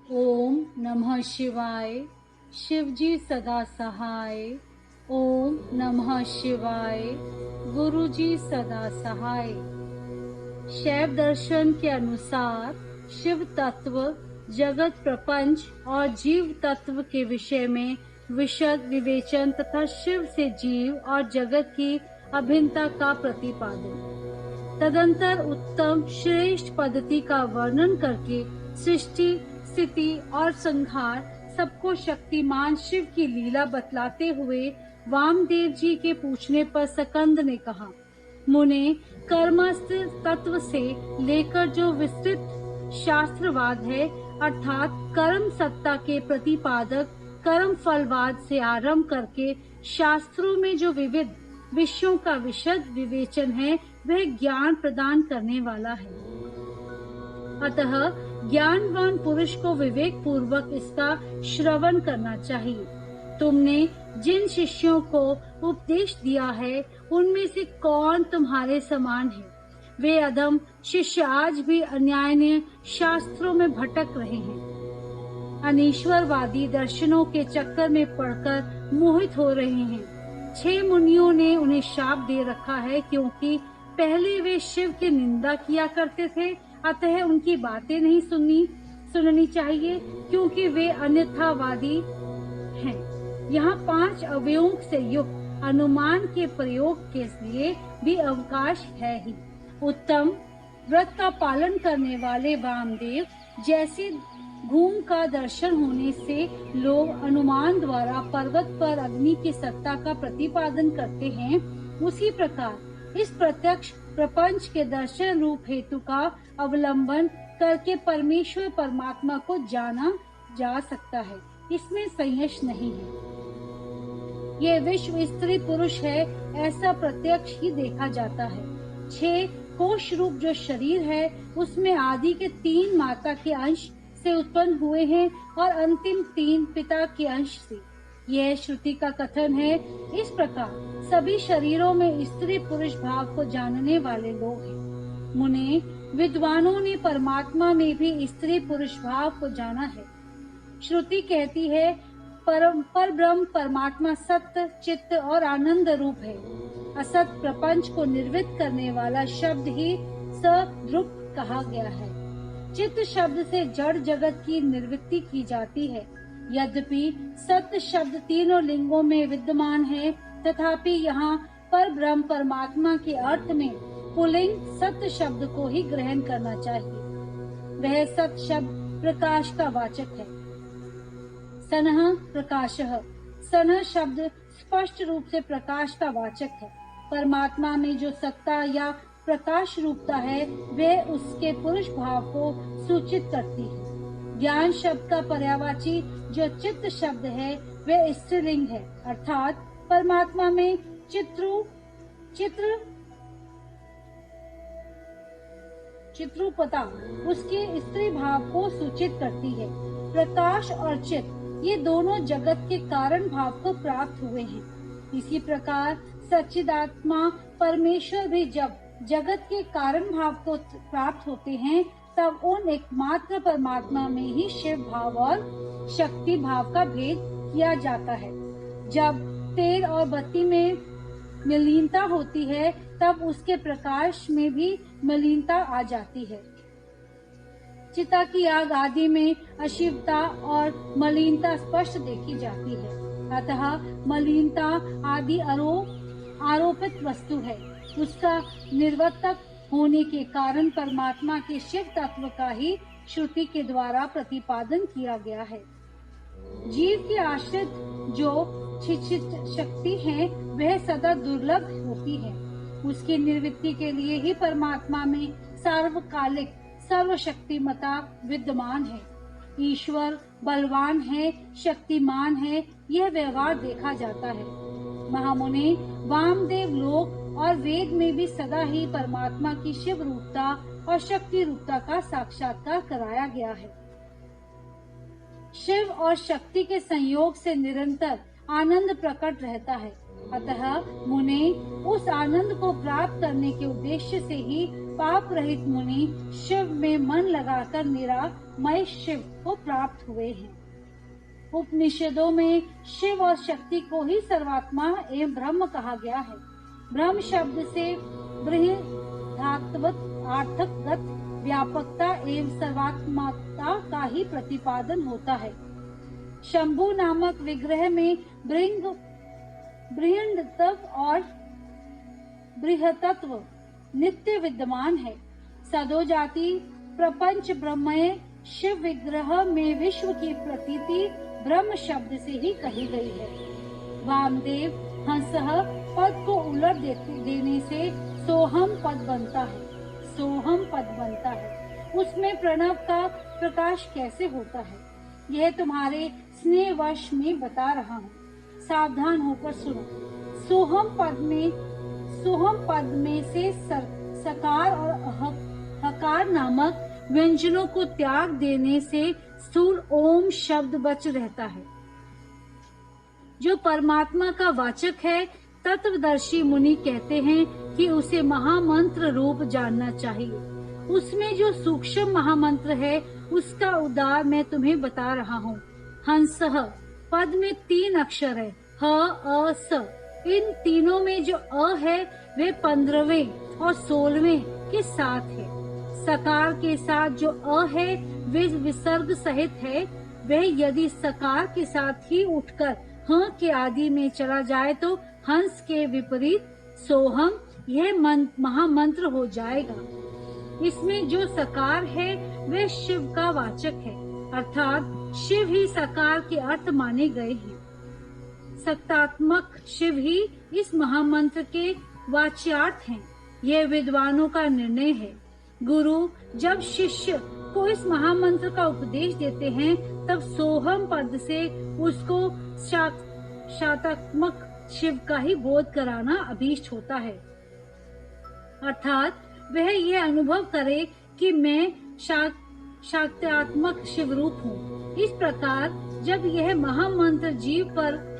ओम नमः शिवाय। शिवजी सदा सहाय। ओम नमः शिवाय। गुरुजी सदा सहाय। शैव दर्शन के अनुसार शिव तत्व, जगत प्रपंच और जीव तत्व के विषय में विशद विवेचन तथा शिव से जीव और जगत की अभिन्नता का प्रतिपादन। तदंतर उत्तम श्रेष्ठ पद्धति का वर्णन करके सृष्टि, स्थिति और संहार सबको शक्तिमान शिव की लीला बतलाते हुए वामदेव जी के पूछने पर सकंद ने कहा, मुने, कर्मस्थ तत्व से लेकर जो विस्तृत शास्त्रवाद है, अर्थात कर्म सत्ता के प्रतिपादक कर्म फलवाद से आरंभ करके शास्त्रों में जो विविध विषयों का विशद विवेचन है, वह ज्ञान प्रदान करने वाला है। अतः ज्ञानवान पुरुष को विवेक पूर्वक इसका श्रवण करना चाहिए। तुमने जिन शिष्यों को उपदेश दिया है, उनमें से कौन तुम्हारे समान है? वे अधम शिष्य आज भी अन्यायनीय शास्त्रों में भटक रहे हैं, अनीश्वरवादी दर्शनों के चक्कर में पड़कर मोहित हो रहे हैं। 6 मुनियों ने उन्हें शाप दे रखा है, क्योंकि पहले वे शिव की निंदा किया करते थे, अतः उनकी बातें नहीं सुननी चाहिए, क्योंकि वे अन्यथावादी हैं। यहाँ 5 अवयवों से युक्त अनुमान के प्रयोग के लिए भी अवकाश है ही। उत्तम व्रत का पालन करने वाले वामदेव जैसे घूम का दर्शन होने से लोग अनुमान द्वारा पर्वत पर अग्नि की सत्ता का प्रतिपादन करते हैं, उसी प्रकार इस प्रत्यक्ष प्रपंच के दर्शन रूप हेतु का अवलंबन करके परमेश्वर परमात्मा को जाना जा सकता है। इसमें संशय नहीं है। ये विश्व स्त्री पुरुष है, ऐसा प्रत्यक्ष ही देखा जाता है। 6 कोश रूप जो शरीर है, उसमें आदि के 3 माता के अंश से उत्पन्न हुए हैं और अंतिम 3 पिता के अंश से। यह श्रुति का कथन है। इस प्रकार सभी शरीरों में स्त्री पुरुष भाव को जानने वाले लोग हैं। मुने, विद्वानों ने परमात्मा में भी स्त्री पुरुष भाव को जाना है। श्रुति कहती है, पर ब्रह्म परमात्मा सत्य, चित्त और आनंद रूप है। असत प्रपंच को निर्वित करने वाला शब्द ही सद्रूप कहा गया है। चित्त शब्द से जड़ जगत की निर्वृत्ति की जाती है। यद्यपि सत्य शब्द तीनों लिंगों में विद्यमान है, तथापि यहाँ पर ब्रह्म परमात्मा के अर्थ में पुल्लिंग सत्य शब्द को ही ग्रहण करना चाहिए। वह सत्य शब्द प्रकाश का वाचक है। सनः प्रकाशः। सनः शब्द स्पष्ट रूप से प्रकाश का वाचक है। परमात्मा में जो सत्ता या प्रकाश रूपता है, वह उसके पुरुष भाव को सूचित करती है। ज्ञान शब्द का पर्यायवाची जो चित्त शब्द है, वह स्त्रीलिंग है, अर्थात परमात्मा में चित्रूपता उसके स्त्री भाव को सूचित करती है। प्रकाश और चित्त ये दोनों जगत के कारण भाव को प्राप्त हुए हैं। इसी प्रकार सच्चिदात्मा परमेश्वर भी जब जगत के कारण भाव को प्राप्त होते हैं, तब उन एकमात्र परमात्मा में ही शिव भाव और शक्ति भाव का भेद किया जाता है। जब तेल और बत्ती में मलिनता होती है, तब उसके प्रकाश में भी मलिनता आ जाती है। चिता की आग आदि में अशिवता और मलिनता स्पष्ट देखी जाती है। अतः मलिनता आदि आरोपित वस्तु है। उसका निर्वर्तक होने के कारण परमात्मा के शिव तत्व का ही श्रुति के द्वारा प्रतिपादन किया गया है। जीव के आश्रित जो शक्ति है, वह सदा दुर्लभ होती है। उसकी निर्वृत्ति के लिए ही परमात्मा में सार्वकालिक सर्वशक्तिमता विद्यमान है। ईश्वर बलवान है, शक्तिमान है, यह व्यवहार देखा जाता है। महामुने, वामदेव लोक और वेद में भी सदा ही परमात्मा की शिव रूपता और शक्ति रूपता का साक्षात्कार कराया गया है। शिव और शक्ति के संयोग से निरंतर आनंद प्रकट रहता है। अतः मुने, उस आनंद को प्राप्त करने के उद्देश्य से ही पाप रहित मुनि शिव में मन लगाकर निरामय शिव को प्राप्त हुए हैं। उपनिषदों में शिव और शक्ति को ही सर्वात्मा एवं ब्रह्म कहा गया है। ब्रह्म शब्द से बृहदात्मक अर्थगत व्यापकता एवं सर्वात्मकता का ही प्रतिपादन होता है। शंभु नामक विग्रह में बृहदत्व और बृहतत्व नित्य विद्यमान है। सदोजाति प्रपंच ब्रह्मय शिव विग्रह में विश्व की प्रतीति ब्रह्म शब्द से ही कही गई है। वामदेव हंसः पद को उलट देने से सोहम पद बनता है। सोहम पद बनता है, उसमें प्रणव का प्रकाश कैसे होता है, यह तुम्हारे स्नेहवश में बता रहा हूँ, सावधान होकर सुनो। सोहम पद में से सकार और हकार नामक व्यंजनों को त्याग देने से स्थूल ओम शब्द बच रहता है, जो परमात्मा का वाचक है। तत्वदर्शी मुनि कहते हैं कि उसे महामंत्र रूप जानना चाहिए। उसमें जो सूक्ष्म महामंत्र है उसका उद्गार मैं तुम्हें बता रहा हूँ। हंसः पद में 3 अक्षर है, ह अ स। इन तीनों में जो अ है वे 15वें और 16वें के साथ है। सकार के साथ जो अ है वे विसर्ग सहित है। वह यदि सकार के साथ ही उठकर ह के आदि में चला जाए तो हंस के विपरीत सोहम यह महामंत्र हो जाएगा। इसमें जो सकार है वह शिव का वाचक है, अर्थात शिव ही सकार के अर्थ माने गए हैं। सत्तात्मक शिव ही इस महामंत्र के वाच्यार्थ हैं। यह विद्वानों का निर्णय है। गुरु जब शिष्य को इस महामंत्र का उपदेश देते हैं तब सोहम पद से उसको शातात्मक शिव का ही बोध कराना अभीष्ट होता है, अर्थात वह यह अनुभव करे कि मैं शाक्त्यात्मक शिव रूप हूँ। इस प्रकार जब यह महामंत्र जीव पर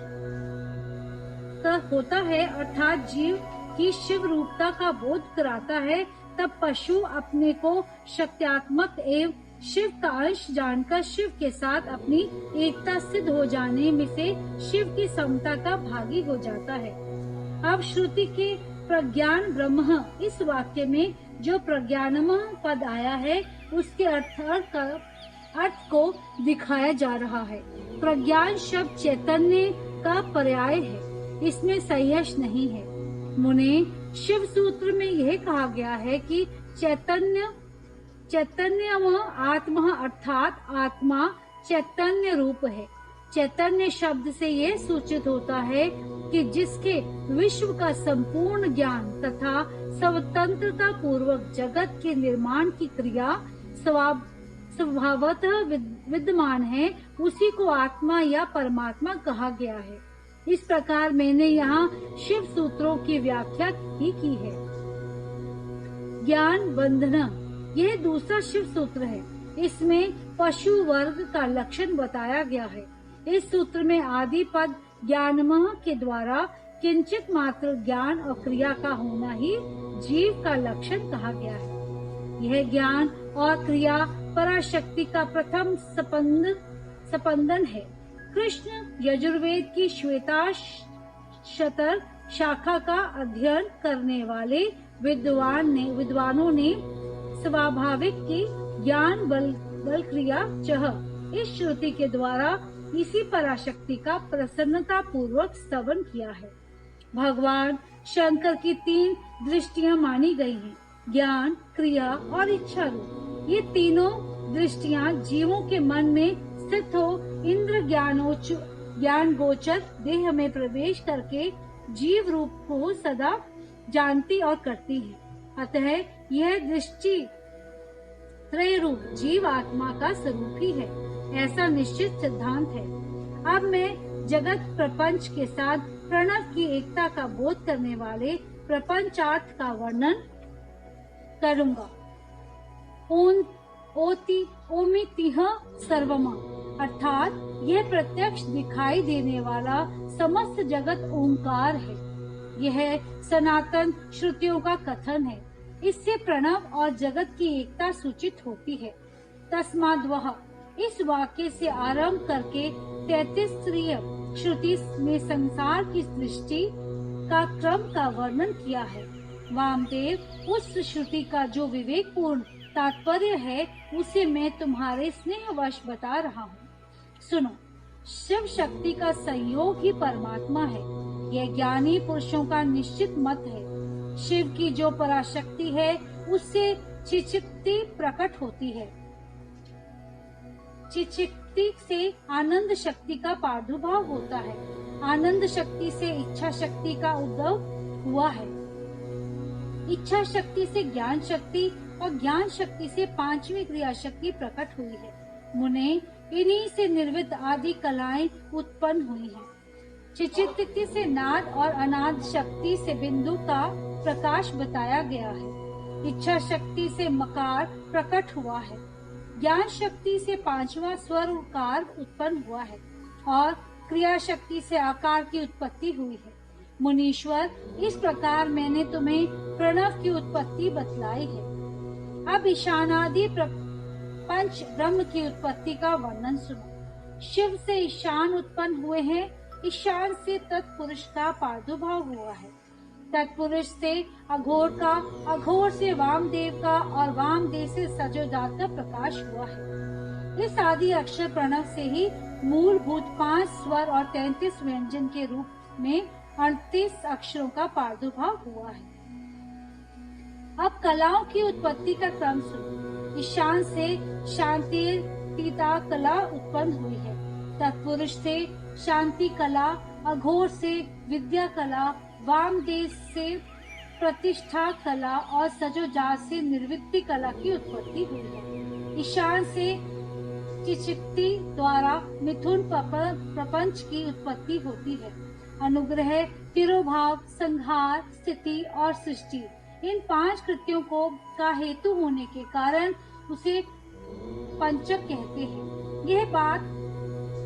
होता है, अर्थात जीव की शिव रूपता का बोध कराता है, तब पशु अपने को शक्त्यात्मक एवं शिव का अंश जानकर शिव के साथ अपनी एकता सिद्ध हो जाने में से शिव की समता का भागी हो जाता है। अब श्रुति के प्रज्ञान ब्रह्म इस वाक्य में जो प्रज्ञानम पद आया है उसके अर्थ को दिखाया जा रहा है। प्रज्ञान शब्द चैतन्य का पर्याय है, इसमें संयश नहीं है। मुने शिव सूत्र में यह कहा गया है कि चैतन्य आत्मा अर्थात आत्मा चैतन्य रूप है। चैतन्य शब्द से यह सूचित होता है कि जिसके विश्व का संपूर्ण ज्ञान तथा स्वतंत्रता पूर्वक जगत के निर्माण की क्रिया स्वभावतः विद्यमान है, उसी को आत्मा या परमात्मा कहा गया है। इस प्रकार मैंने यहाँ शिव सूत्रों की व्याख्या ही की है। ज्ञान बंधना यह दूसरा शिव सूत्र है। इसमें पशु वर्ग का लक्षण बताया गया है। इस सूत्र में आदि पद ज्ञानमः के द्वारा किंचित मात्र ज्ञान और क्रिया का होना ही जीव का लक्षण कहा गया है। यह ज्ञान और क्रिया पराशक्ति का प्रथम स्पंदन है। कृष्ण यजुर्वेद की श्वेताशतर शाखा का अध्ययन करने वाले विद्वानों ने स्वाभाविक की ज्ञान बल क्रिया चह इस श्रुति के द्वारा इसी पराशक्ति का प्रसन्नता पूर्वक स्तवन किया है। भगवान शंकर की 3 दृष्टियां मानी गई हैं, ज्ञान, क्रिया और इच्छा रूप। ये तीनों दृष्टियां जीवों के मन में स्थित हो इंद्र ज्ञान गोचर देह में प्रवेश करके जीव रूप को सदा जानती और करती है। अतः यह दृष्टि त्रय रूप जीव आत्मा का स्वरूप ही है, ऐसा निश्चित सिद्धांत है। अब मैं जगत प्रपंच के साथ प्रणव की एकता का बोध करने वाले प्रपंचार्थ का वर्णन करूंगा। ओमितिह सर्वम अर्थात यह प्रत्यक्ष दिखाई देने वाला समस्त जगत ओंकार है। यह सनातन श्रुतियों का कथन है। इससे प्रणव और जगत की एकता सूचित होती है। तस्माद् वह इस वाक्य से आरंभ करके 33वीं श्रुति में संसार की सृष्टि का क्रम का वर्णन किया है। वामदेव उस श्रुति का जो विवेकपूर्ण तात्पर्य है उसे मैं तुम्हारे स्नेहवश बता रहा हूँ। सुनो, शिव शक्ति का संयोग ही परमात्मा है। यह ज्ञानी पुरुषों का निश्चित मत है। शिव की जो पराशक्ति है उससे चिचिक्ति प्रकट होती है। चिचिक्ति से आनंद शक्ति का प्रादुर्भाव होता है। आनंद शक्ति से इच्छा शक्ति का उद्भव हुआ है। इच्छा शक्ति से ज्ञान शक्ति और ज्ञान शक्ति से पांचवी क्रिया शक्ति प्रकट हुई है। मुने, इन्हीं से निर्वित आदि कलाएं उत्पन्न हुई हैं। चिचिक्ति से नाद और अनाद शक्ति से बिंदु का प्रकाश बताया गया है। इच्छा शक्ति से मकार प्रकट हुआ है। ज्ञान शक्ति से पांचवा स्वर कार उत्पन्न हुआ है और क्रिया शक्ति से आकार की उत्पत्ति हुई है। मुनीश्वर, इस प्रकार मैंने तुम्हें प्रणव की उत्पत्ति बतलाई है। अब ईशानादि पंच ब्रह्म की उत्पत्ति का वर्णन सुनो। शिव से ईशान उत्पन्न हुए हैं। ईशान से तत्पुरुष का प्रादुर्भाव हुआ है। तत्पुरुष से अघोर का, अघोर से वामदेव का और वामदेव से सजोजात का प्रकाश हुआ है। इस आदि अक्षर प्रणव से ही मूलभूत 5 स्वर और 33 व्यंजन के रूप में 38 अक्षरों का प्रादुर्भाव हुआ है। अब कलाओं की उत्पत्ति का क्रम सुनो। ईशान से शांति पीता कला उत्पन्न हुई है। तत्पुरुष से शांति कला, अघोर से विद्या कला, वामदेव से प्रतिष्ठा कला और सजोजात से निर्वृत्ति कला की उत्पत्ति हुई है। ईशान से चिचिक्ति द्वारा मिथुन प्रपंच की उत्पत्ति होती है। अनुग्रह, तिरोभाव, संहार, स्थिति और सृष्टि, इन 5 कृत्यों को का हेतु होने के कारण उसे पंचक कहते हैं। यह बात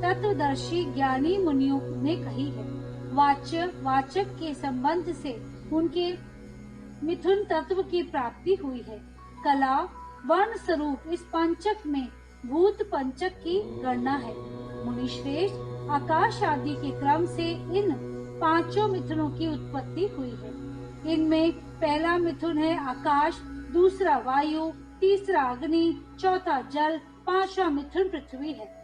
तत्वदर्शी ज्ञानी मुनियों ने कही है। वाचक के संबंध से उनके मिथुन तत्व की प्राप्ति हुई है। कला वर्ण स्वरूप इस पंचक में भूत पंचक की गणना है। मुनिश्रेष्ठ, आकाश आदि के क्रम से इन 5 मिथुनों की उत्पत्ति हुई है। इनमें पहला मिथुन है आकाश, दूसरा वायु, तीसरा अग्नि, चौथा जल, 5वां मिथुन पृथ्वी है।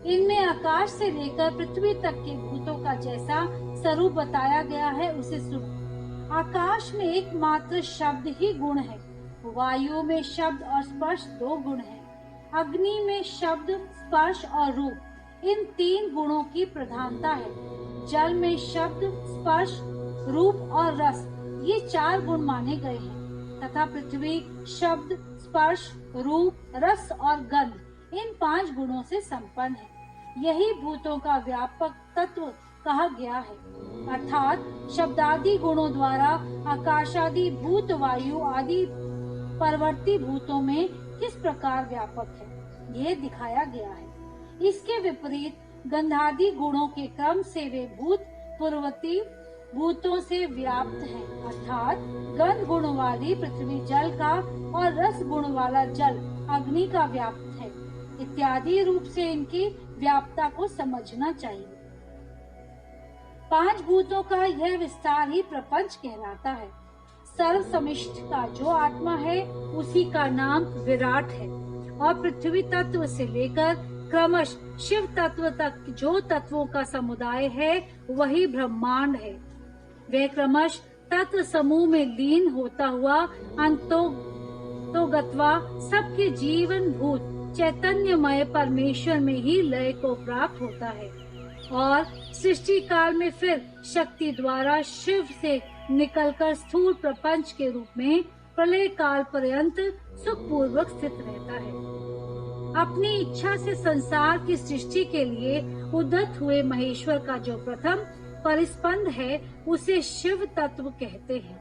इनमें आकाश से लेकर पृथ्वी तक के भूतों का जैसा स्वरूप बताया गया है उसे सुनो। आकाश में एकमात्र शब्द ही गुण है। वायु में शब्द और स्पर्श 2 गुण हैं। अग्नि में शब्द, स्पर्श और रूप, इन 3 गुणों की प्रधानता है। जल में शब्द, स्पर्श, रूप और रस, ये 4 गुण माने गए हैं। तथा पृथ्वी शब्द, स्पर्श, रूप, रस और गंध, इन 5 गुणों से संपन्न है। यही भूतों का व्यापक तत्व कहा गया है। अर्थात शब्दादि गुणों द्वारा आकाशादि भूत, वायु आदि परवर्ती भूतों में किस प्रकार व्यापक है, यह दिखाया गया है। इसके विपरीत गंधादि गुणों के क्रम से वे भूत पूर्ववर्ती भूतों से व्याप्त हैं। अर्थात गंध गुण वाली पृथ्वी जल का और रस गुण वाला जल अग्नि का व्याप्त है। इत्यादि रूप से इनकी व्याप्तता को समझना चाहिए। 5 भूतों का यह विस्तार ही प्रपंच कहलाता है। सर्व समिष्ट का जो आत्मा है उसी का नाम विराट है और पृथ्वी तत्व से लेकर क्रमश शिव तत्व तक जो तत्वों का समुदाय है वही ब्रह्मांड है। वे क्रमश तत्व समूह में लीन होता हुआ अंतोगत्वा सबके जीवन भूत चैतन्यमय परमेश्वर में ही लय को प्राप्त होता है और सृष्टि काल में फिर शक्ति द्वारा शिव से निकलकर स्थूल प्रपंच के रूप में प्रलय काल पर्यंत सुखपूर्वक स्थित रहता है। अपनी इच्छा से संसार की सृष्टि के लिए उद्यत हुए महेश्वर का जो प्रथम परिस्पंद है उसे शिव तत्व कहते हैं।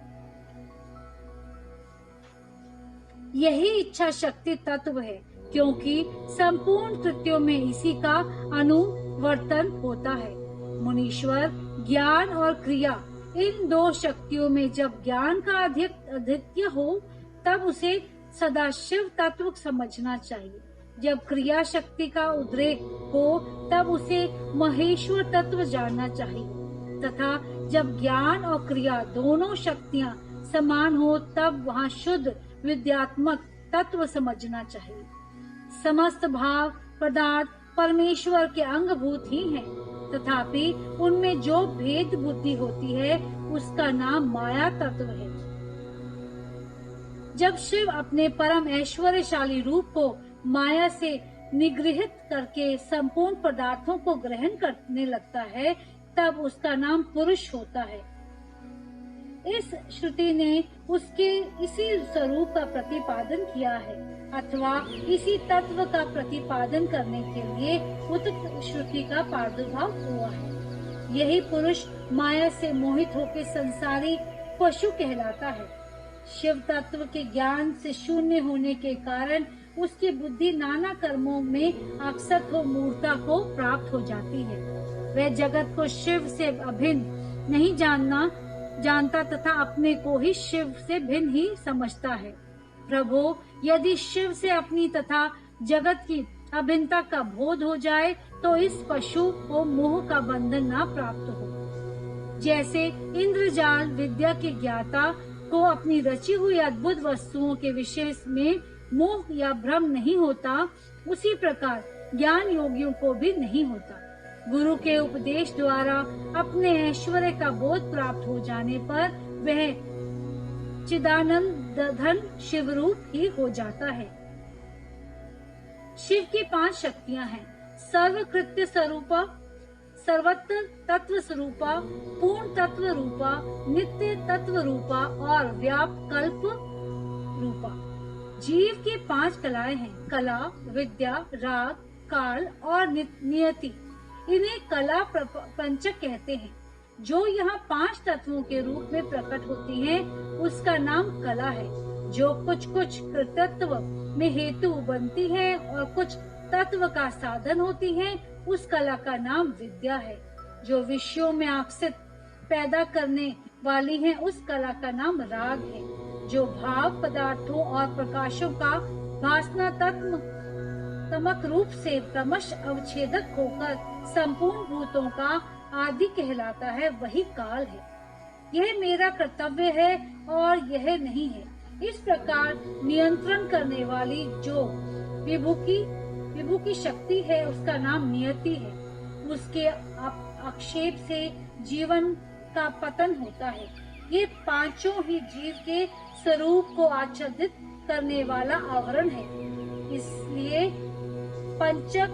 यही इच्छा शक्ति तत्व है, क्योंकि संपूर्ण कृत्यों में इसी का अनुवर्तन होता है। मुनीश्वर, ज्ञान और क्रिया इन दो शक्तियों में जब ज्ञान का आधिक्य हो तब उसे सदाशिव तत्व समझना चाहिए। जब क्रिया शक्ति का उद्रेक हो तब उसे महेश्वर तत्व जानना चाहिए तथा जब ज्ञान और क्रिया दोनों शक्तियां समान हो तब वहाँ शुद्ध विद्यात्मक तत्व समझना चाहिए। समस्त भाव पदार्थ परमेश्वर के अंगभूत ही हैं, तथापि उनमें जो भेद बुद्धि होती है उसका नाम माया तत्व है। जब शिव अपने परम ऐश्वर्यशाली रूप को माया से निगृहित करके संपूर्ण पदार्थों को ग्रहण करने लगता है तब उसका नाम पुरुष होता है। इस श्रुति ने उसके इसी स्वरूप का प्रतिपादन किया है अथवा इसी तत्व का प्रतिपादन करने के लिए उक्त श्रुति का प्रादुर्भाव हुआ है। यही पुरुष माया से मोहित होकर संसारी पशु कहलाता है। शिव तत्व के ज्ञान से शून्य होने के कारण उसकी बुद्धि नाना कर्मों में आसक्त हो मूर्खता को प्राप्त हो जाती है। वह जगत को शिव से अभिन्न नहीं जानता तथा अपने को ही शिव से भिन्न ही समझता है। प्रभु, यदि शिव से अपनी तथा जगत की अभिन्नता का बोध हो जाए तो इस पशु को मोह का बंधन न प्राप्त हो। जैसे इंद्रजाल विद्या के ज्ञाता को अपनी रची हुई अद्भुत वस्तुओं के विषय में मोह या भ्रम नहीं होता, उसी प्रकार ज्ञान योगियों को भी नहीं होता। गुरु के उपदेश द्वारा अपने ऐश्वर्य का बोध प्राप्त हो जाने पर वह चिदानंद धन शिव रूप ही हो जाता है। शिव की 5 शक्तियां हैं: सर्वकृत्य स्वरूपा, सर्वत्र तत्व स्वरूपा, पूर्ण तत्व रूपा, नित्य तत्व रूपा और व्यापकल्प रूपा। जीव की 5 कलाएं हैं: कला, विद्या, राग, काल और नियति। इन्हें कला पंचक कहते हैं। जो यहाँ 5 तत्वों के रूप में प्रकट होती हैं, उसका नाम कला है। जो कुछ कृतत्व में हेतु बनती है और कुछ तत्व का साधन होती है, उस कला का नाम विद्या है। जो विषयों में आकर्षित पैदा करने वाली है, उस कला का नाम राग है। जो भाव पदार्थों और प्रकाशों का भासना तमक रूप से क्रमश अवच्छेदक होकर संपूर्ण भूतों का आदि कहलाता है, वही काल है। यह मेरा कर्तव्य है और यह नहीं है। इस प्रकार नियंत्रण करने वाली जो विभु की शक्ति है, उसका नाम नियति है। उसके आक्षेप से जीवन का पतन होता है। ये 5 ही जीव के स्वरूप को आच्छादित करने वाला आवरण है, इसलिए पंचक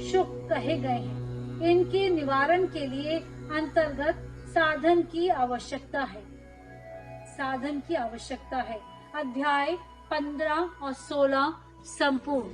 शुक कहे गए हैं। इनके निवारण के लिए अंतर्गत साधन की आवश्यकता है। अध्याय 15 और 16 संपूर्ण।